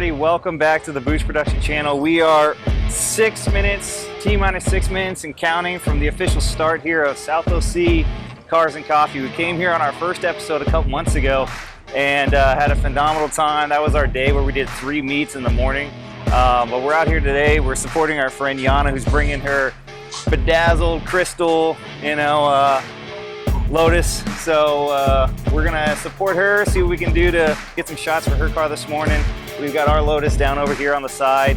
everybody, welcome back to the Booch Production channel. We are 6 minutes, T-minus 6 minutes and counting from the official start here of South OC Cars and Coffee. We came here on our first episode a couple months ago and had a phenomenal time. That was our day where we did 3 meets in the morning. But we're out here today. We're supporting our friend Yana, who's bringing her bedazzled crystal, Lotus. So we're gonna support her, see what we can do to get some shots for her car this morning. We've got our Lotus down over here on the side.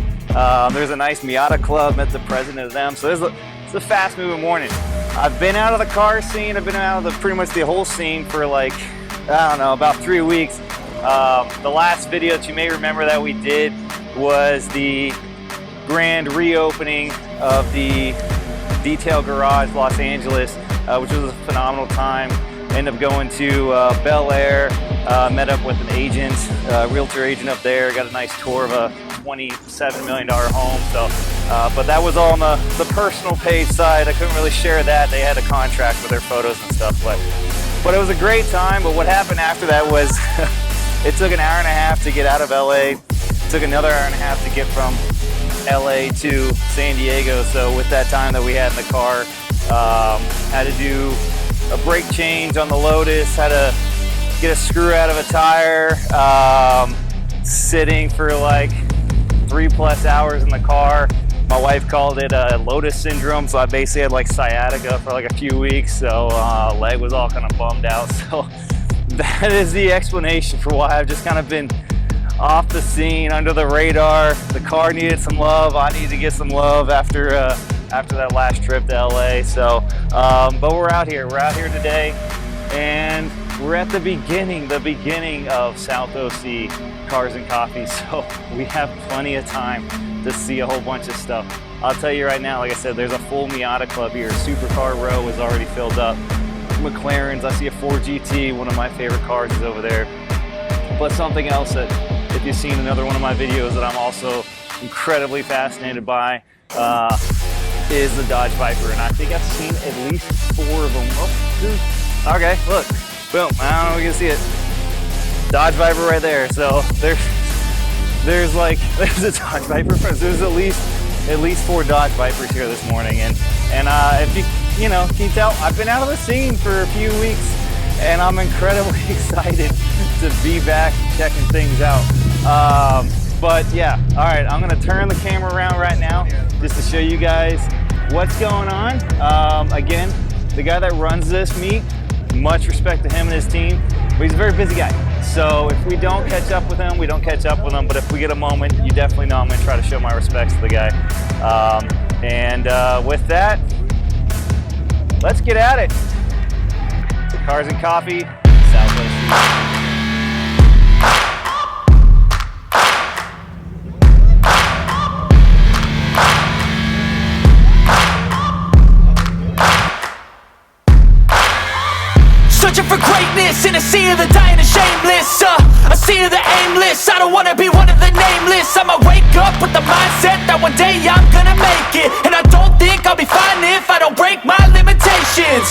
There's a nice Miata club, met the president of them. So it's a fast moving morning. I've been out of the car scene. I've been out of pretty much the whole scene for like, I don't know, about 3 weeks. The last video that you may remember that we did was the grand reopening of the Detail Garage Los Angeles, which was a phenomenal time. Ended up going to Bel Air, met up with an agent, realtor agent up there, got a nice tour of a $27 million home. So, but that was all on the personal page side. I couldn't really share that. They had a contract for their photos and stuff, but it was a great time. But what happened after that was it took an hour and a half to get out of LA. It took another hour and a half to get from LA to San Diego. So with that time that we had in the car, had to do a brake change on the Lotus, had to get a screw out of a tire, sitting for like 3+ hours in the car. My wife called it Lotus syndrome, so I basically had like sciatica for like a few weeks, so leg was all kind of bummed out. So that is the explanation for why I've just kind of been off the scene, under the radar. The car needed some love. I needed to get some love after that last trip to LA. So, but we're out here. We're out here today, and we're at the beginning of South OC Cars and Coffee. So we have plenty of time to see a whole bunch of stuff. I'll tell you right now, like I said, there's a full Miata club here. Supercar row is already filled up. McLarens, I see a 4 GT, one of my favorite cars is over there. But something else that, if you've seen another one of my videos that I'm also incredibly fascinated by, is the Dodge Viper, and I think I've seen at least 4 of them. Oh, dude. Okay, look, boom. I don't know if you can see it. Dodge Viper right there. So there's a Dodge Viper. There's at least 4 Dodge Vipers here this morning, and if you can tell, I've been out of the scene for a few weeks, and I'm incredibly excited to be back checking things out. But yeah, all right, I'm gonna turn the camera around right now just to show you guys what's going on. Again, the guy that runs this meet, much respect to him and his team, but he's a very busy guy. So if we don't catch up with him, we don't catch up with him, but if we get a moment, you definitely know I'm gonna try to show my respects to the guy. With that, let's get at it. Cars and Coffee, Southwest. Searching for greatness in a sea of the dying and shameless, a sea of the aimless. I don't wanna be one of the nameless. I'ma wake up with the mindset that one day I'm gonna make it, and I don't think I'll be fine if I don't break my limitations.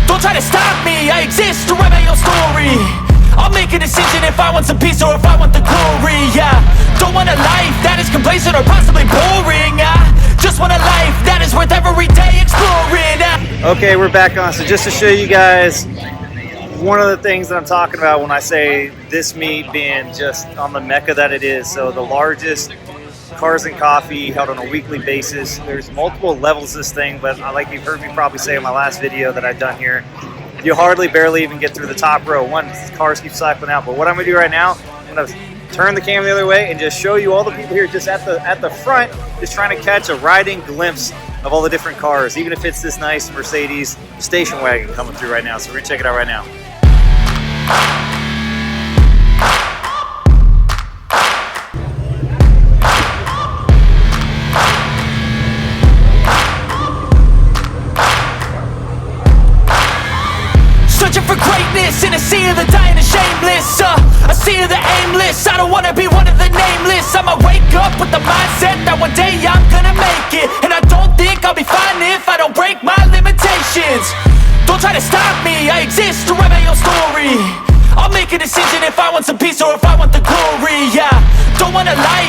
Don't try to stop me, I exist to write my own story. I'll make a decision if I want some peace or if I want the glory. Yeah, don't want a life that is complacent or possibly boring. I just want a life that is worth every day exploring. Okay, we're back on. So just to show you guys one of the things that I'm talking about when I say this meet being just on the mecca that it is. So the largest Cars and Coffee held on a weekly basis. There's multiple levels of this thing, but like you've heard me probably say in my last video that I've done here, you barely even get through the top row. Cars keep cycling out. But what I'm gonna do right now, I'm gonna turn the camera the other way and just show you all the people here just at the front, just trying to catch a riding glimpse of all the different cars, even if it's this nice Mercedes station wagon coming through right now. So we're gonna check it out right now. Searching for greatness in a sea of the dying and shameless, a sea of the aimless. I don't wanna be one of the nameless. I'ma wake up with the mindset that one day I'm gonna make it, and I don't think I'll be fine if I don't break my limitations. Don't try to stop me, I exist to write my own story. I'll make a decision if I want some peace or if I want the glory. Yeah, don't want a life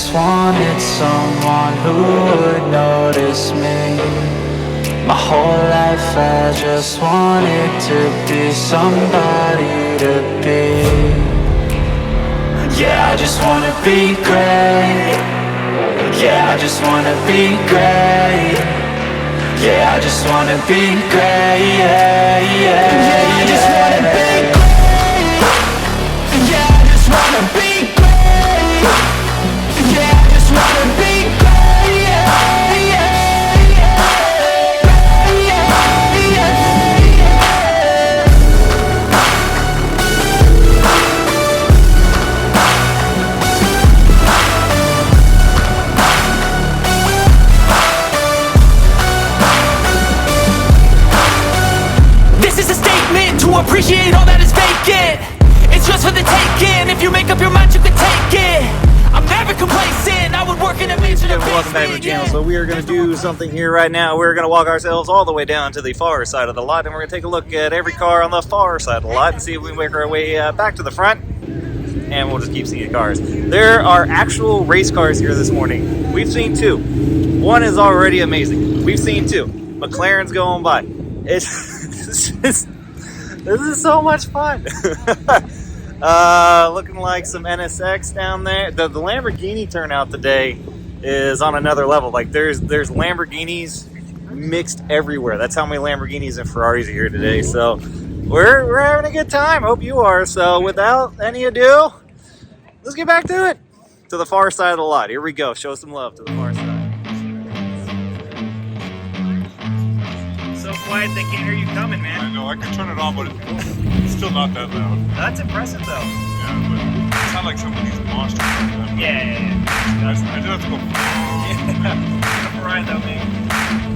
just wanted someone who would notice me. My whole life I just wanted to be somebody to be. Yeah, I just wanna be great. Yeah, I just wanna be great. Yeah, I just wanna be great. Yeah, yeah, yeah, I just wanna be great. Yeah, I just wanna be great. Yeah, I just wanna be great. Yeah, yeah, yeah, yeah, yeah, yeah. This is a statement to appreciate all that is vacant. It's just for the taking. If you make up your mind, you can take it. I'm never complacent. I would work in a mansion. Welcome back to the channel. So we are going to do something here right now. We're going to walk ourselves all the way down to the far side of the lot, and we're going to take a look at every car on the far side of the lot and see if we can make our way back to the front. And we'll just keep seeing cars. There are actual race cars here this morning. We've seen two. One is already amazing. We've seen two. McLaren's going by. This is so much fun. Looking like some NSX down there. The Lamborghini turnout today is on another level. Like there's Lamborghinis mixed everywhere. That's how many Lamborghinis and Ferraris are here today. So we're having a good time. Hope you are. So without any ado, let's get back to it. To the far side of the lot. Here we go. Show some love to the far side. So quiet they can't hear you coming, man. I know, I can turn it on, but it's still not that loud. That's impressive though. Yeah, but it's not like some of these monsters. Yeah. I do have to go. Up a ride though, man.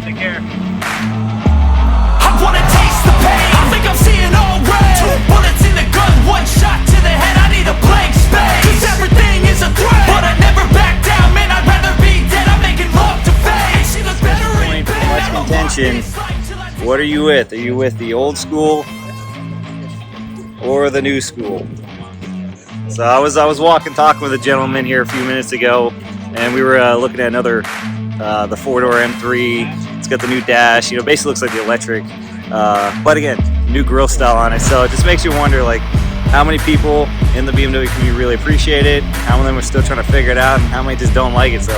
Take care. I wanna taste the pain. I think I'm seeing all red. 2 bullets in the gun, 1 shot to the head. I need a blank space. 'Cause everything is a threat, but I never back down, man. I'd rather be dead. I'm making love to fame. She looks better in Point bed. much contention. What are you with? Are you with the old school or the new school? So I was talking with a gentleman here a few minutes ago, and we were looking at another the 4-door M3. It's got the new dash. You know, basically looks like the electric, but again, new grille style on it. So it just makes you wonder, like, how many people in the BMW community really appreciate it? How many of them are still trying to figure it out, and how many just don't like it? So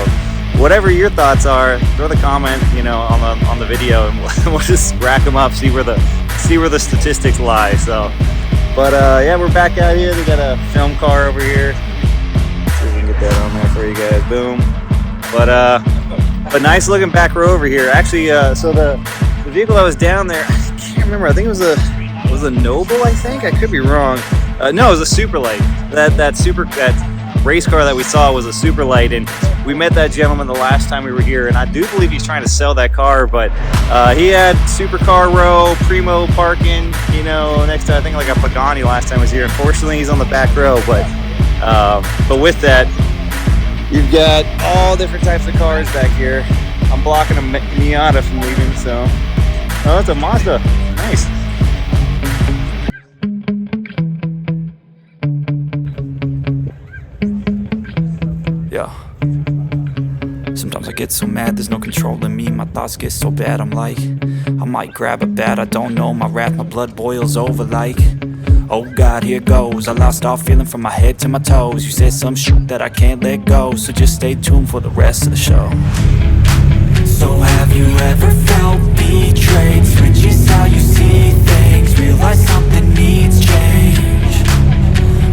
whatever your thoughts are, throw the comment, you know, on the video, and we'll just rack them up, see where the statistics lie. So, but yeah, we're back out here. We got a film car over here. See if we can get that on there for you guys. Boom. But nice looking back row over here. Actually, so the vehicle that was down there, I can't remember. I think it was a Noble. I think I could be wrong. No, it was a Superlight. That race car that we saw was a Superlight, and we met that gentleman the last time we were here, and I do believe he's trying to sell that car, but he had supercar row, primo parking, you know, next to I think like a Pagani last time I was here. Unfortunately, he's on the back row, but with that, you've got all different types of cars back here. I'm blocking a Miata from leaving, so oh, it's a Mazda. Nice. Yeah. Sometimes I get so mad, there's no controlling me. My thoughts get so bad, I'm like, I might grab a bat, I don't know. My wrath, my blood boils over like, oh God, here goes. I lost all feeling from my head to my toes. You said some shit that I can't let go, so just stay tuned for the rest of the show. So have you ever felt betrayed? Switches how you see things, realize something needs change.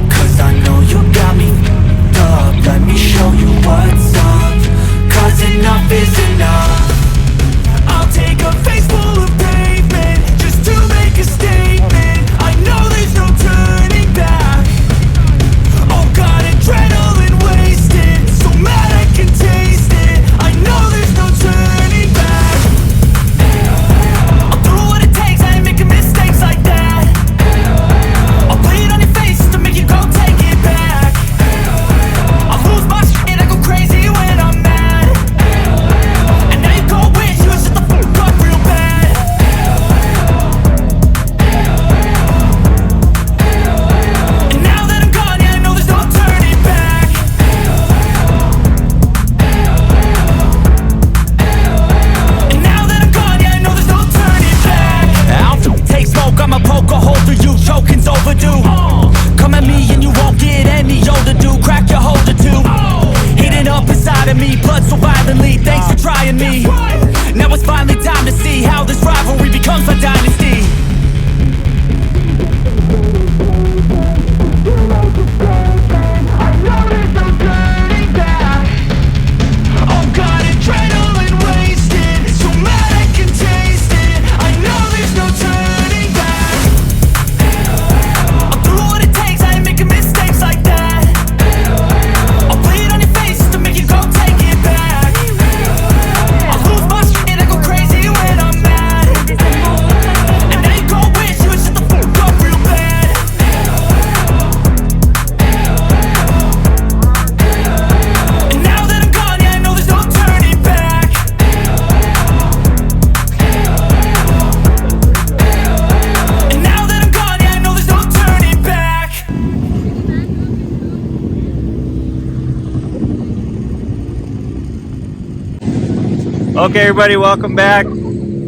'Cause I know you got me up, let me show you what's up. 'Cause enough is enough. I'll take a face full of pavement just to make a statement. I know there's no turning back. Oh God, adrenaline wasted, so mad I can taste it. I know there's no turning back. I'll do what it takes, I ain't making mistakes like that. Okay, everybody, welcome back.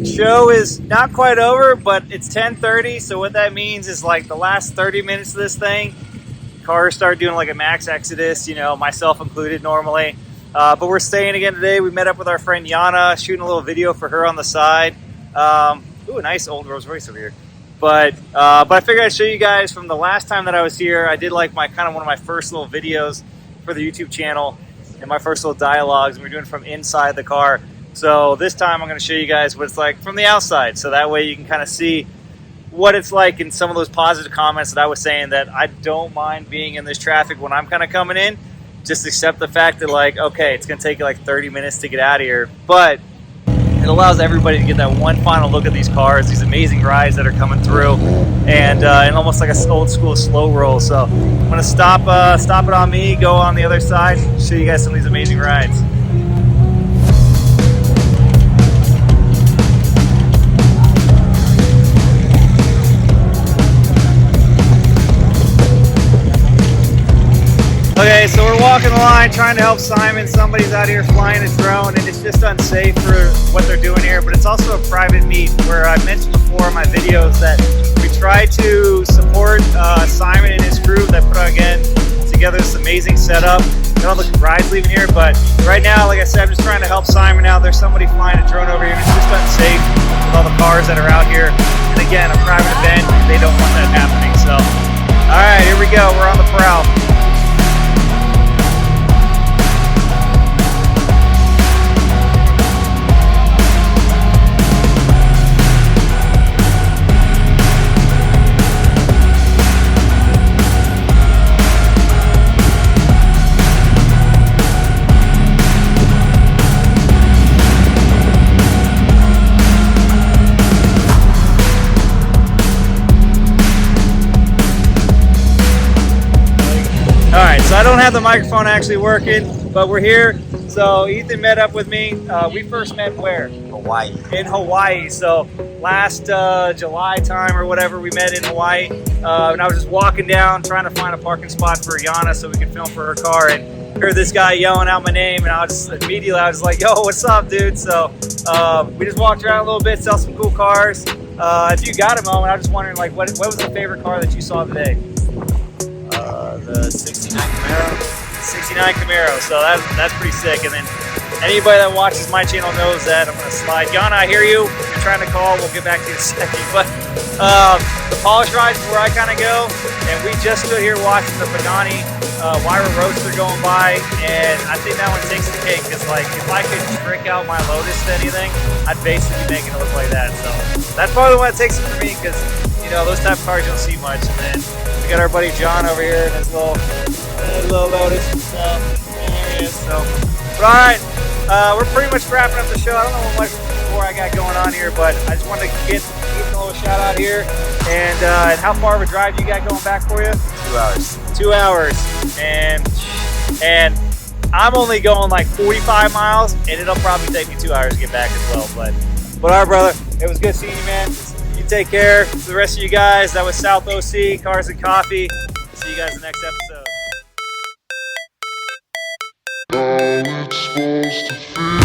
Show is not quite over, but it's 10:30, so what that means is like the last 30 minutes of this thing, cars start doing like a max exodus, you know, myself included normally. But we're staying again today. We met up with our friend Yana, shooting a little video for her on the side. Ooh, a nice old Rolls Royce over here. But I figured I'd show you guys from the last time that I was here. I did like my kind of one of my first little videos for the YouTube channel and my first little dialogues. And we're doing it from inside the car. So this time I'm going to show you guys what it's like from the outside. So that way you can kind of see what it's like in some of those positive comments that I was saying, that I don't mind being in this traffic when I'm kind of coming in. Just accept the fact that, like, okay, it's going to take you like 30 minutes to get out of here. But it allows everybody to get that one final look at these cars, these amazing rides that are coming through, and almost like a old school slow roll. So I'm going to stop it on me, go on the other side, show you guys some of these amazing rides. Okay, so we're walking the line trying to help Simon. Somebody's out here flying a drone, and it's just unsafe for what they're doing here, but it's also a private meet where I mentioned before in my videos that we try to support Simon and his crew that put again together this amazing setup. Got all the rides leaving here, but right now, like I said, I'm just trying to help Simon out. There's somebody flying a drone over here, and it's just unsafe with all the cars that are out here. And again, a private event, they don't want that happening. So, all right, here we go. We're on the prowl. So I don't have the microphone actually working, but we're here. So Ethan met up with me. We first met where? Hawaii. In Hawaii. So last July time or whatever, we met in Hawaii. And I was just walking down trying to find a parking spot for Yana so we could film for her car, and heard this guy yelling out my name, and I was like, yo, what's up, dude? So we just walked around a little bit, saw some cool cars. If you got a moment, I was just wondering, like, what was the favorite car that you saw today? The 69 Camaro. 69 Camaro, so that's pretty sick. And then anybody that watches my channel knows that I'm going to slide. Yana, I hear you. If you're trying to call, we'll get back to you in a second. But the polish rides is where I kind of go. And we just stood here watching the Pagani Wyra Roadster going by. And I think that one takes the cake. Because, like, if I could trick out my Lotus to anything, I'd basically be making it look like that. So that's probably the one that takes it for me, because, you know, those type of cars you don't see much. And then we got our buddy John over here and his little Lotus and stuff. And there he is. So, but all right, we're pretty much wrapping up the show. I don't know what more I got going on here, but I just wanted to get a little shout out here. And how far of a drive you got going back for you? 2 hours. 2 hours, and I'm only going like 45 miles, and it'll probably take me 2 hours to get back as well. But all right, brother, it was good seeing you, man. You take care. For the rest of you guys, that was South OC Cars and Coffee. See you guys in the next episode. How it's supposed to feel.